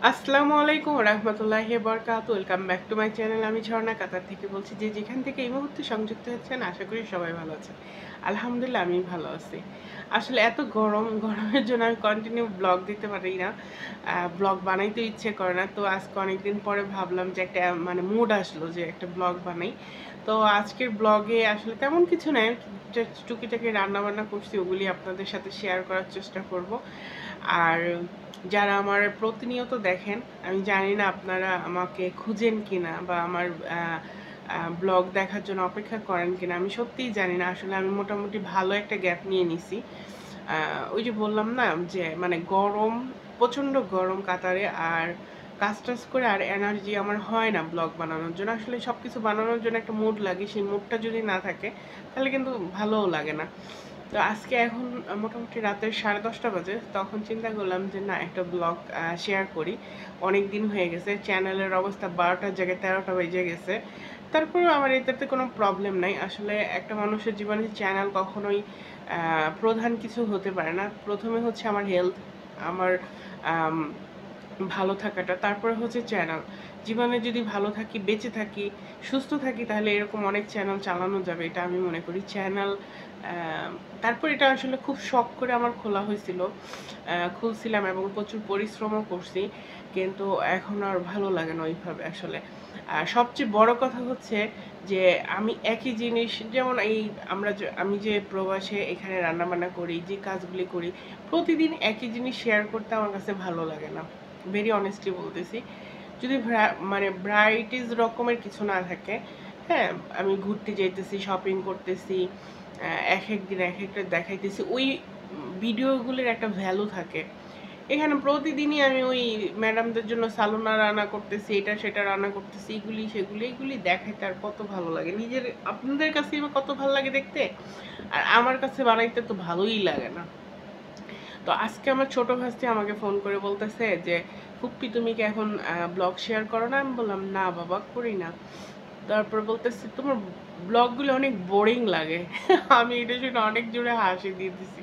আসসালামু আলাইকুম রাহমাতুল্লাহি বারাকাতুহু। Welcome back to my channel. আমি ঝর্ণা কাতার থেকে বলছি। যে যেখান থেকে এই মুহূর্তে সংযুক্ত হচ্ছেন আশা করি সবাই ভালো আছেন। আলহামদুলিল্লাহ আমি ভালো আছি। আসলে এত গরমের জন্য আমি কন্টিনিউ ব্লগ দিতে পারি না। ব্লগ বানাইতে ইচ্ছে করে না। তো আজকে অনেকদিন পরে ভাবলাম যে একটা মানে মুড আসলো যে একটা ব্লগ বানাই। তো আজকের ব্লগে আসলে তেমন কিছু নাই। জাস্ট টুকিটাকি রান্নাবান্না করছি, ওগুলি আপনাদের সাথে শেয়ার করার চেষ্টা করব। আর যারা আমার প্রতিনিয়ত দেখেন, আমি জানি না আপনারা আমাকে খুঁজেন কিনা বা আমার ব্লগ দেখার জন্য অপেক্ষা করেন কিনা, আমি সত্যিই জানি না। আসলে আমি মোটামুটি ভালো একটা গ্যাপ নিয়ে নিছি। ওই যে বললাম না যে মানে গরম, প্রচণ্ড গরম কাতারে, আর কাজ টাজ করে আর এনার্জি আমার হয় না ব্লগ বানানোর জন্য। আসলে সব কিছু বানানোর জন্য একটা মুড লাগে, সেই মুডটা যদি না থাকে তাহলে কিন্তু ভালোও লাগে না। তো আজকে এখন মোটামুটি রাতের 10:30 বাজে। তখন চিন্তা করলাম যে না, একটা ব্লগ শেয়ার করি। অনেক দিন হয়ে গেছে, চ্যানেলের অবস্থা 12টার জায়গায় 13টা বেজে গেছে। তারপরেও আমার এটাতে কোনো প্রবলেম নাই। আসলে একটা মানুষের জীবনে চ্যানেল কখনোই প্রধান কিছু হতে পারে না। প্রথমে হচ্ছে আমার হেলথ, আমার আম ভালো থাকাটা, তারপরে হচ্ছে চ্যানেল। জীবনে যদি ভালো থাকি, বেঁচে থাকি, সুস্থ থাকি, তাহলে এরকম অনেক চ্যানেল চালানো যাবে, এটা আমি মনে করি। চ্যানেল তারপর এটা আসলে খুব শখ করে আমার খোলা হয়েছিল, খুলছিলাম এবং প্রচুর পরিশ্রমও করছি, কিন্তু এখন আর ভালো লাগে না ওইভাবে আসলে। আর সবচেয়ে বড় কথা হচ্ছে যে আমি একই জিনিস, যেমন এই আমি যে প্রবাসে এখানে রান্নাবান্না করি, যে কাজগুলি করি, প্রতিদিন একই জিনিস শেয়ার করতে আমার কাছে ভালো লাগে না। ভেরি অনেস্টলি বলতেছি। যদি মানে ভ্যারাইটিস রকমের কিছু না থাকে, হ্যাঁ, আমি ঘুরতে যাইতেছি, শপিং করতেছি, এক এক দিন এক একটা দেখাইতেছি, ওই ভিডিওগুলির একটা ভ্যালু থাকে। এখানে প্রতিদিনই আমি ওই ম্যাডামদের জন্য সালোনা রান্না করতেছি, এটা সেটা রান্না করতেছি, এগুলি সেগুলি, এগুলি দেখাইতে আর কত ভালো লাগে। নিজের আপনাদের কাছে বা কত ভালো লাগে দেখতে, আর আমার কাছে বানাইতে তো ভালোই লাগে না। তো আজকে আমার ছোট ভাস্তি আমাকে ফোন করে বলতেছে যে ফুপ্পি, তুমি কি এখন ব্লগ শেয়ার করো না? আমি বললাম না বাবা, করি না। তারপর বলতেছে তোমার ব্লগগুলো অনেক বোরিং লাগে। আমি এটা শুনে অনেক জোরে হাসি দিয়ে দিছি।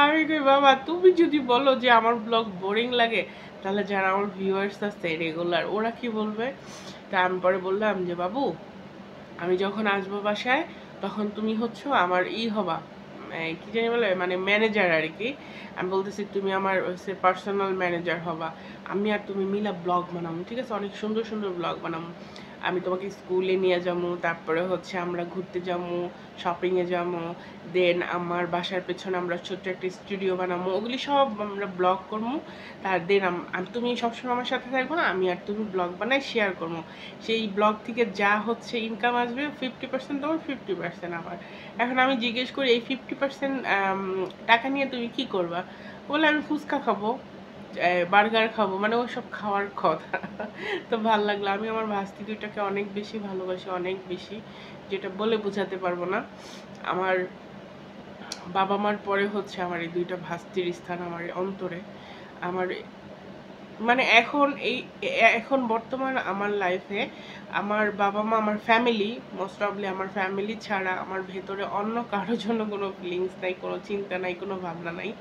আমি কই বাবা, তুমি যদি বলো যে আমার ব্লগ বোরিং লাগে, তাহলে যারা আমার ভিউয়ার্স আছে রেগুলার, ওরা কি বলবে? তা আমি পরে বললাম যে বাবু, আমি যখন আসবো বাসায়, তখন তুমি হচ্ছে আমার হবা, কি জানি বলে, মানে ম্যানেজার আর কি। আমি বলতেছি তুমি আমার পার্সোনাল ম্যানেজার হবা। আমি আর তুমি মিলা ব্লগ বানাবো, ঠিক আছে? অনেক সুন্দর সুন্দর ব্লগ বানাবো। আমি তোমাকে স্কুলে নিয়ে যাবো, তারপরে হচ্ছে আমরা ঘুরতে যাবো, শপিংয়ে যাবো, দেন আমার বাসার পেছনে আমরা ছোট্ট একটা স্টুডিও বানাবো, ওগুলি সব আমরা ব্লগ করবো। তার দেন তুমি সবসময় আমার সাথে থাকবো, আমি আর তুমি ব্লগ বানাই শেয়ার করবো। সেই ব্লগ থেকে যা হচ্ছে ইনকাম আসবে, 50% তোমার, 50% আমার। এখন আমি জিজ্ঞেস করি এই 50% টাকা নিয়ে তুমি কি করবা? বলে আমি ফুচকা খাবো, বার্গার খাবো, মানে ওসব খাওয়ার কথা। তো ভাল লাগলো। আমি আমার ভাস্তি দুইটাকে অনেক বেশি ভালোবাসি, অনেক বেশি, যেটা বলে বোঝাতে পারবো না। আমার বাবা মার পরে হচ্ছে আমার এই দুইটা ভাস্তির স্থান আমার অন্তরে। আমার মানে এখন বর্তমান আমার লাইফে আমার বাবা মা, আমার ফ্যামিলি, মোস্ট অফলি আমার ফ্যামিলি ছাড়া আমার ভেতরে অন্য কারোর জন্য কোনো ফিলিংস নাই, কোনো চিন্তা নাই, কোনো ভাবনা নাই।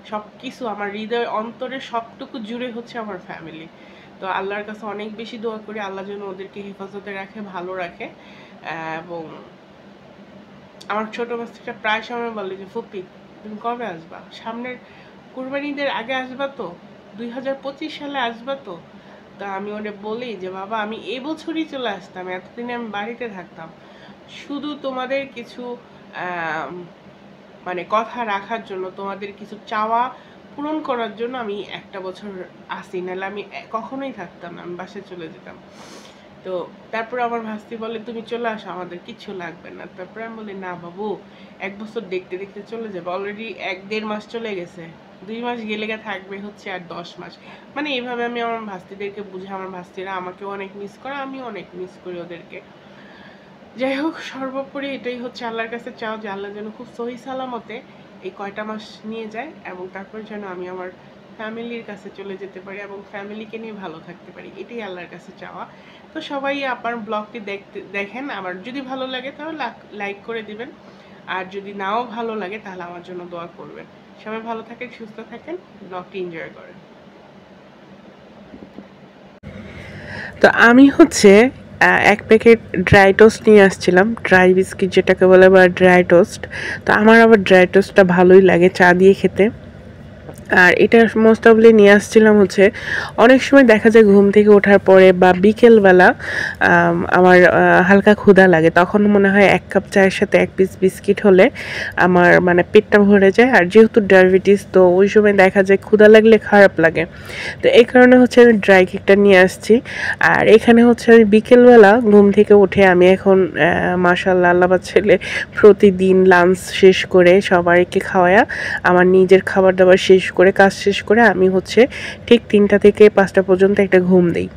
সব কিছু আমার হৃদয় অন্তরে সবটুকু জুড়ে হচ্ছে আমার ফ্যামিলি। তো আল্লাহর কাছে অনেক বেশি দোয়া করি, আল্লাহ যেন ওদেরকে হেফাজতে রাখে, ভালো রাখে। এবং আমার ছোট বাচ্চাটা প্রায় সময় বলে যে ফুপি, তুমি কবে আসবা? সামনের কুরবানিদের আগে আসবা তো? 2025 সালে আসবা তো? তা আমি ওরে বলি যে বাবা, আমি এবছরই চলে আসতাম, এতদিনে আমি বাড়িতে থাকতাম, শুধু তোমাদের কিছু মানে কথা রাখার জন্য, তোমাদের কিছু চাওয়া পূরণ করার জন্য আমি একটা বছর আসি, নাহলে আমি কখনোই থাকতাম না, আমি বাসায় চলে যেতাম। তো তারপর আমার ভাস্তি বলে তুমি চলে আসো, আমাদের কিচ্ছু লাগবে না। তারপরে আমি বলি না বাবু, 1 বছর দেখতে দেখতে চলে যাবে, অলরেডি 1-1.5 মাস চলে গেছে, 2 মাস গেলে থাকবে হচ্ছে আর 10 মাস। মানে এইভাবে আমি আমার ভাস্তিদেরকে বুঝে, আমার ভাস্তিরা আমাকেও অনেক মিস করে, আমিও অনেক মিস করি ওদেরকে। যাই হোক, সর্বোপরি এটাই হচ্ছে আল্লাহর কাছে চাও যে আল্লাহ যেন খুব সহি সালামতে এই কয়টা মাস নিয়ে যায়, এবং তারপর যেন আমি আমার ফ্যামিলির কাছে চলে যেতে পারি এবং ফ্যামিলিকে নিয়ে ভালো থাকতে পারি, এটাই আল্লাহর কাছে চাওয়া। তো সবাই আপনার ব্লগটি দেখেন, আমার যদি ভালো লাগে তাহলে লাইক করে দিবেন, আর যদি নাও ভালো লাগে তাহলে আমার জন্য দোয়া করবেন। সবাই ভালো থাকেন, সুস্থ থাকেন, ব্লগটি এনজয় করেন। তো আমি হচ্ছে ১ প্যাকেট ড্রাই টোস্ট নিয়ে আসছিলাম। ড্রাই বিস্কিট যেটাকে বলে বা ড্রাই টোস্ট। তো আমার আবার ড্রাই টোস্টটা ভালোই লাগে চা দিয়ে খেতে। আর এটা মোস্ট অফলি নিয়ে আসছিলাম হচ্ছে অনেক সময় দেখা যায় ঘুম থেকে ওঠার পরে বা বিকেলবেলা আমার হালকা ক্ষুধা লাগে, তখন মনে হয় ১ কাপ চায়ের সাথে ১ পিস বিস্কিট হলে আমার মানে পেটটা ভরে যায়। আর যেহেতু ডায়াবেটিস, তো ওই সময় দেখা যায় ক্ষুধা লাগলে খারাপ লাগে। তো এই কারণে হচ্ছে আমি ড্রাই কেকটা নিয়ে আসছি। আর এখানে হচ্ছে আমি বিকেলবেলা ঘুম থেকে উঠে আমি এখন মাশাআল্লাহ আল্লাহর ছেলে প্রতিদিন লাঞ্চ শেষ করে সবাইকে খাওয়ায়া আমার নিজের খাবার দাবার শেষ করে কাজ শেষ করে আমি হচ্ছে ঠিক ৩টা থেকে ৫টা পর্যন্ত একটা ঘুম দেই।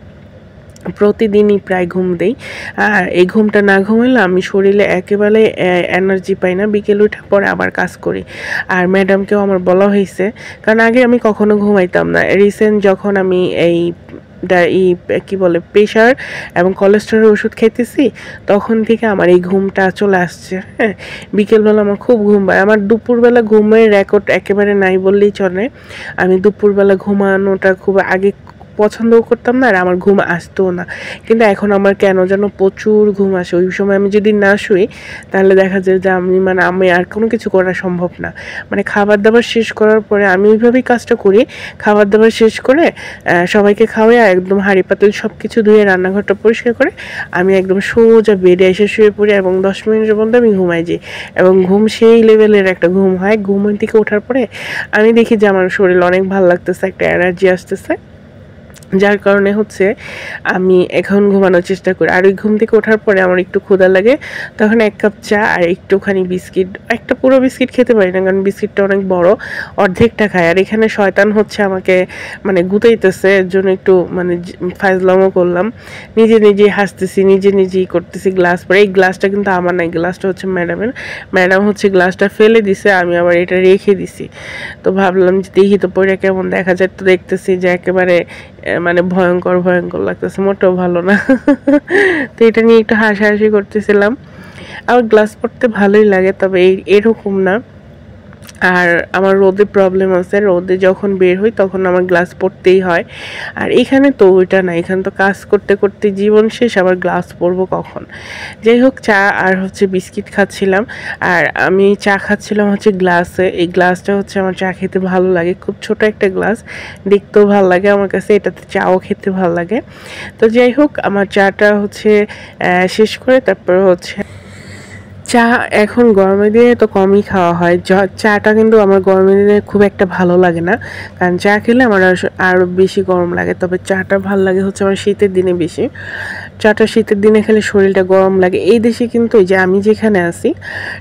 প্রতিদিনই প্রায় ঘুম দেই। আর এই ঘুমটা না ঘুমালে আমি শরীরে একেবারে এনার্জি পাই না। বিকেলে ওঠার পরে আবার কাজ করি। আর ম্যাডামকেও আমার বলা হয়েছে, কারণ আগে আমি কখনো ঘুমাইতাম না। রিসেন্ট যখন আমি এই কি বলে প্রেশার এবং কোলেস্টেরলের ওষুধ খাইতেছি, তখন থেকে আমার এই ঘুমটা চলে আসছে। হ্যাঁ, বিকেলবেলা আমার খুব ঘুম পায়। আমার দুপুরবেলা ঘুমের রেকর্ড একেবারে নাই বললেই চলে। আমি দুপুরবেলা ঘুমানোটা খুব আগে পছন্দও করতাম না, আর আমার ঘুম আসতোও না। কিন্তু এখন আমার কেন যেন প্রচুর ঘুম আসে। ওই সময় আমি যদি না শুই তাহলে দেখা যায় যে আমি আর কোনো কিছু করা সম্ভব না। মানে খাবার দাবার শেষ করার পরে আমি ওইভাবেই কাজটা করি। খাবার দাবার শেষ করে সবাইকে খাওয়াই একদম হাঁড়ি পাতিল সব কিছু ধুয়ে রান্নাঘরটা পরিষ্কার করে আমি একদম সোজা বেডে এসে শুয়ে পড়ি এবং ১০ মিনিটের মধ্যে আমি ঘুমাই যাই। এবং ঘুম সেই লেভেলের একটা ঘুম হয়। ঘুমের থেকে ওঠার পরে আমি দেখি যে আমার শরীর অনেক ভালো লাগতেছে, একটা এনার্জি আসতেছে। যার কারণে হচ্ছে আমি এখন ঘুমানোর চেষ্টা করি। আর ওই ঘুম থেকে ওঠার পরে আমার একটু ক্ষুধা লাগে, তখন ১ কাপ চা আর একটুখানি বিস্কিট, একটা পুরো বিস্কিট খেতে পারি না কারণ বিস্কিটটা অনেক বড়, অর্ধেকটা খাই। আর এখানে শয়তান হচ্ছে আমাকে মানে গুতাইতেছে, এর জন্য একটু মানে ফাজলামো করলাম। নিজেই হাসতেছি, নিজেই করতেছি গ্লাস পরে। এই গ্লাসটা কিন্তু আমার না, এই গ্লাসটা হচ্ছে ম্যাডামের। ম্যাডাম হচ্ছে গ্লাসটা ফেলে দিছে, আমি আবার এটা রেখে দিছি। তো ভাবলাম যে দেখি তো পরে কেমন দেখা যায়। তো দেখতেছি যে একেবারে মানে ভয়ঙ্কর লাগতেছে, মোটেও ভালো না। তো এটা নিয়ে একটু হাসাহাসি করতেছিলাম। আমার গ্লাস পড়তে ভালোই লাগে, তবে এরকম না। আর আমার রোদে প্রবলেম আছে, রোদে যখন বের হই তখন আমার গ্লাস পরতেই হয়। আর এখানে তো ওইটা না, এখানে তো কাজ করতে করতে জীবন শেষ, আবার গ্লাস পরবো কখন। যাই হোক, চা আর হচ্ছে বিস্কিট খাচ্ছিলাম। আর আমি চা খাচ্ছিলাম হচ্ছে গ্লাসে। এই গ্লাসটা হচ্ছে আমার চা খেতে ভালো লাগে, খুব ছোট একটা গ্লাস, দেখতেও ভালো লাগে আমার কাছে, এটাতে চাও খেতে ভালো লাগে। তো যাই হোক, আমার চাটা হচ্ছে শেষ করে তারপর হচ্ছে চা এখন গরমের দিনে তো কমই খাওয়া হয়। চাটা কিন্তু আমার গরমের দিনে খুব একটা ভালো লাগে না, কারণ চা খেলে আমার আরও বেশি গরম লাগে। তবে চাটা ভালো লাগে হচ্ছে আমার শীতের দিনে বেশি। চাটা শীতের দিনে খেলে শরীরটা গরম লাগে। এই দেশে কিন্তু এই যে আমি যেখানে আছি,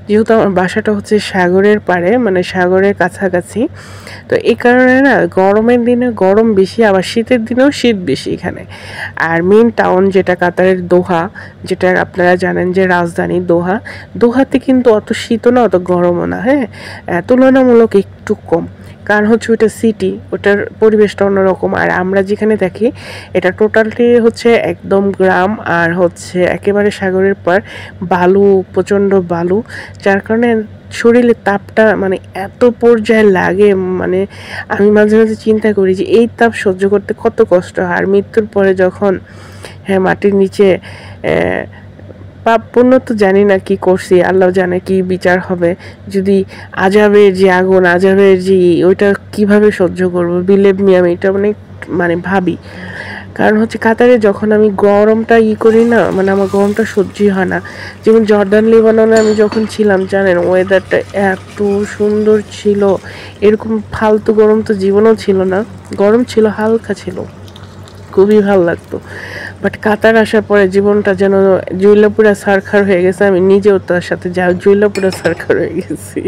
যেহেতু আমার বাসাটা হচ্ছে সাগরের পাড়ে, মানে সাগরের কাছাকাছি, তো এই কারণে না গরমের দিনে গরম বেশি, আবার শীতের দিনেও শীত বেশি এখানে। আর মেন টাউন যেটা কাতারের দোহা, যেটা আপনারা জানেন যে রাজধানী দোহাতে কিন্তু অত শীতও না অত গরমও না। হ্যাঁ, তুলনামূলক একটু কম, কারণ হচ্ছে ওইটা সিটি, ওটার পরিবেশটা অন্যরকম। আর আমরা যেখানে থাকি এটা টোটালটি হচ্ছে একদম গ্রাম, আর হচ্ছে একেবারে সাগরের পার, বালু, প্রচণ্ড বালু, যার কারণে শরীরের তাপটা মানে এত পর্যায়ে লাগে, মানে আমি মাঝে মাঝে চিন্তা করি যে এই তাপ সহ্য করতে কত কষ্ট। আর মৃত্যুর পরে যখন মাটির নিচে পাপ পুণ্য তো জানি না কি করছি, আল্লাহ জানে কি বিচার হবে। যদি আযাবের যে আগুন, আযাবের যে ওইটা কিভাবে সহ্য করবো, বিলিভ মি আমি এটা মানে ভাবি। কারণ হচ্ছে কাতারে যখন আমি গরমটা করি না, মানে আমার গরমটা সহ্যই হয় না। যেমন জর্দান লেবাননে আমি যখন ছিলাম, জানেন ওয়েদারটা এত সুন্দর ছিল, এরকম ফালতু গরম তো জীবনেও ছিল না। গরম ছিল, হালকা ছিল, খুবই ভালো লাগতো। বাট কাতার আসার পরে জীবনটা যেন জৈলাপুরা সারখার হয়ে গেছে। আমি নিজেও তার সাথে জৈলাপুরা সারখার হয়ে গেছি।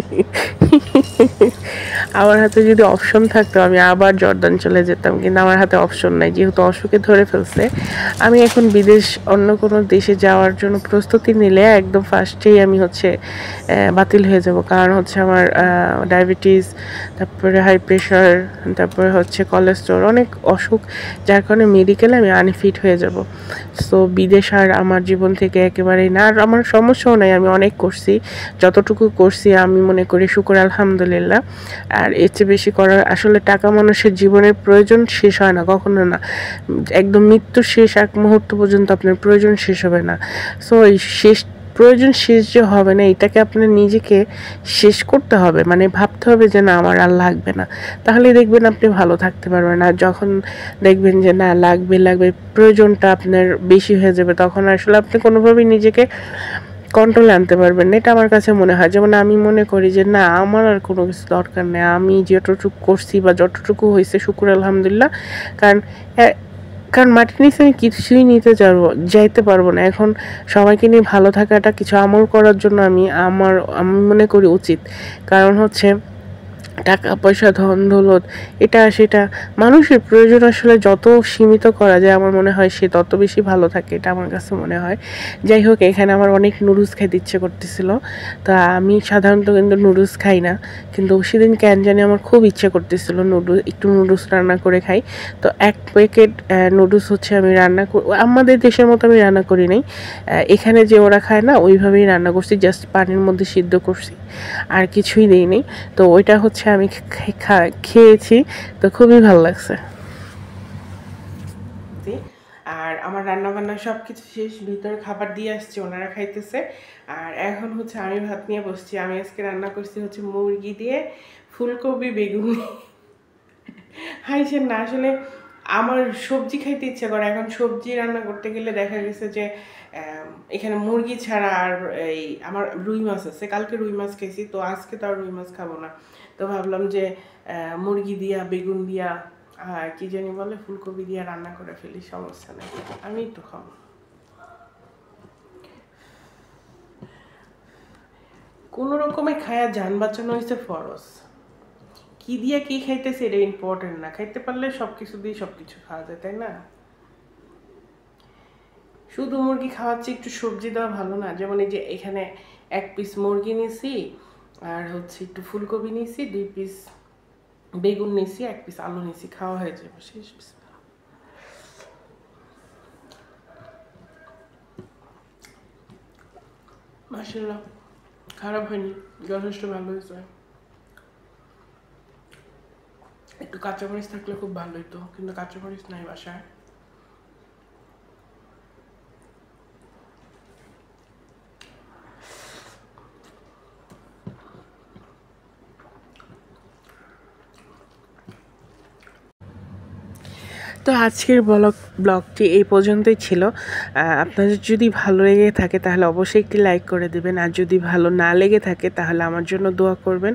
আমার হাতে যদি অপশন থাকতো আমি আবার জর্দান চলে যেতাম, কিন্তু আমার হাতে অপশন নাই, যেহেতু অসুখে ধরে ফেলছে। আমি এখন বিদেশ অন্য কোনো দেশে যাওয়ার জন্য প্রস্তুতি নিলে একদম ফার্স্টেই আমি হচ্ছে বাতিল হয়ে যাব। কারণ হচ্ছে আমার ডায়াবেটিস, তারপরে হাই প্রেশার, তারপরে হচ্ছে কোলেস্টেরল, অনেক অসুখ, যার কারণে মেডিকেলে আমি আনফিট হয়ে যাব। সো বিদেশ আর আমার জীবন থেকে একেবারেই না। আর আমার সমস্যাও নাই, আমি অনেক করছি, যতটুকু করছি আমি মনে করি শুকর আলহামদুলিল্লাহ আলহামদুলিল্লাহ। আর এর চেয়ে বেশি করার আসলে টাকা মানুষের জীবনের প্রয়োজন শেষ হয় না, কখনো না। একদম মৃত্যুর শেষ এক মুহূর্ত পর্যন্ত আপনার প্রয়োজন শেষ হবে না। সো এই প্রয়োজন শেষ যে হবে না, এটাকে আপনার নিজেকে শেষ করতে হবে, মানে ভাবতে হবে যে না আমার আর লাগবে না, তাহলে দেখবেন আপনি ভালো থাকতে পারবেন। আর যখন দেখবেন যে না লাগবে প্রয়োজনটা আপনার বেশি হয়ে যাবে, তখন আসলে আপনি কোনোভাবেই নিজেকে কন্ট্রোলে আনতে পারবেন না। এটা আমার কাছে মনে হয়। যেমন আমি মনে করি যে না আমার আর কোনো কিছু দরকার নেই, আমি যতটুকু করছি বা যতটুকু হয়েছে শুকুর আলহামদুলিল্লাহ। কারণ কারণ মাটির নিচে আমি কিছুই যাইতে পারবো না। এখন সবাইকে নিয়ে ভালো থাকাটা কিছু আমল করার জন্য আমি মনে করি উচিত। কারণ হচ্ছে টাকা পয়সা ধন দৌলত এটা সেটা মানুষের প্রয়োজন আসলে যত সীমিত করা যায় আমার মনে হয় সে তত বেশি ভালো থাকে, এটা আমার কাছে মনে হয়। যাই হোক, এখানে আমার অনেক নুডলস খাইতে ইচ্ছে করতেছিল। তা আমি সাধারণত কিন্তু নুডলস খাই না, কিন্তু সেদিন কেন জানি আমার খুব ইচ্ছে করতেছিল একটু নুডলস রান্না করে খাই। তো 1 প্যাকেট নুডলস হচ্ছে আমি আমাদের দেশের মতো আমি রান্না করি নাই, এখানে যে ওরা খায় না ওইভাবেই রান্না করছি, জাস্ট পানির মধ্যে সিদ্ধ করছি, আর কিছুই দিইনি। তো ওইটা হচ্ছে আমি খেয়েছি, তো খুবই ভালো লাগছে। আর আমার রান্নাবান্না সব কিছু শেষ, ভিতরে খাবার দিয়ে আসছে, ওনারা খাইতেছে। আর এখন হচ্ছে আমি ভাত নিয়ে বসছি। আমি আজকে রান্না করছি হচ্ছে মুরগি দিয়ে ফুলকপি বেগুন। হাইছেন না, আসলে আমার সবজি খাইতে ইচ্ছে করে। এখন সবজি রান্না করতে গেলে দেখা গেছে যে এখানে মুরগি ছাড়া আর আমার রুই মাছ আছে, কালকে রুই মাছ খেয়েছি, তো আজকে তো আর রুই মাছ খাবো না। তো ভাবলাম যে মুরগি দিয়া বেগুন দিয়া কি জানি বলে ফুলকপি দিয়া রান্না করে ফেলি, সমস্যা নেই, আমি তো খাবো। কোনো রকমে খায়া যান বাঁচানো হয়েছে ফরজ। কি দিয়ে কি খাইতেছে এটা ইম্পর্টেন্ট না, খাইতে পারলে সব কিছু দিয়ে সব কিছু খাওয়া যায়, তাই না? শুধু মুরগি খাওয়াচ্ছে, একটু সবজি দেওয়া ভালো না? যেমন এই যে এখানে 1 পিস মুরগি নিছি, আর হচ্ছে একটু ফুলকপি নিছি, 2 পিস বেগুন নিছি, 1 পিস আলু নিছি, খাওয়া হয়ে যাবে শেষ। মাশাআল্লাহ, খারাপ হয়নি, যথেষ্ট ভালো হয়েছে। একটু কাঁচামরিচ থাকলে খুব ভালো হতো, কিন্তু কাঁচামরিচ নাই বাসায়। তো আজকের ব্লগটি এই পর্যন্তই ছিল। আপনাদের যদি ভালো লেগে থাকে তাহলে অবশ্যই একটি লাইক করে দেবেন, আর যদি ভালো না লেগে থাকে তাহলে আমার জন্য দোয়া করবেন।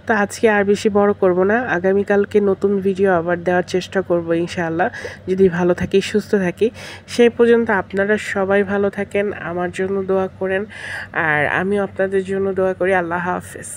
তো আজকে আর বেশি বড় করব না, আগামীকালকে নতুন ভিডিও আবার দেওয়ার চেষ্টা করব ইনশাআল্লাহ, যদি ভালো থাকি সুস্থ থাকি। সেই পর্যন্ত আপনারা সবাই ভালো থাকেন, আমার জন্য দোয়া করেন, আর আমিও আপনাদের জন্য দোয়া করি। আল্লাহ হাফেজ।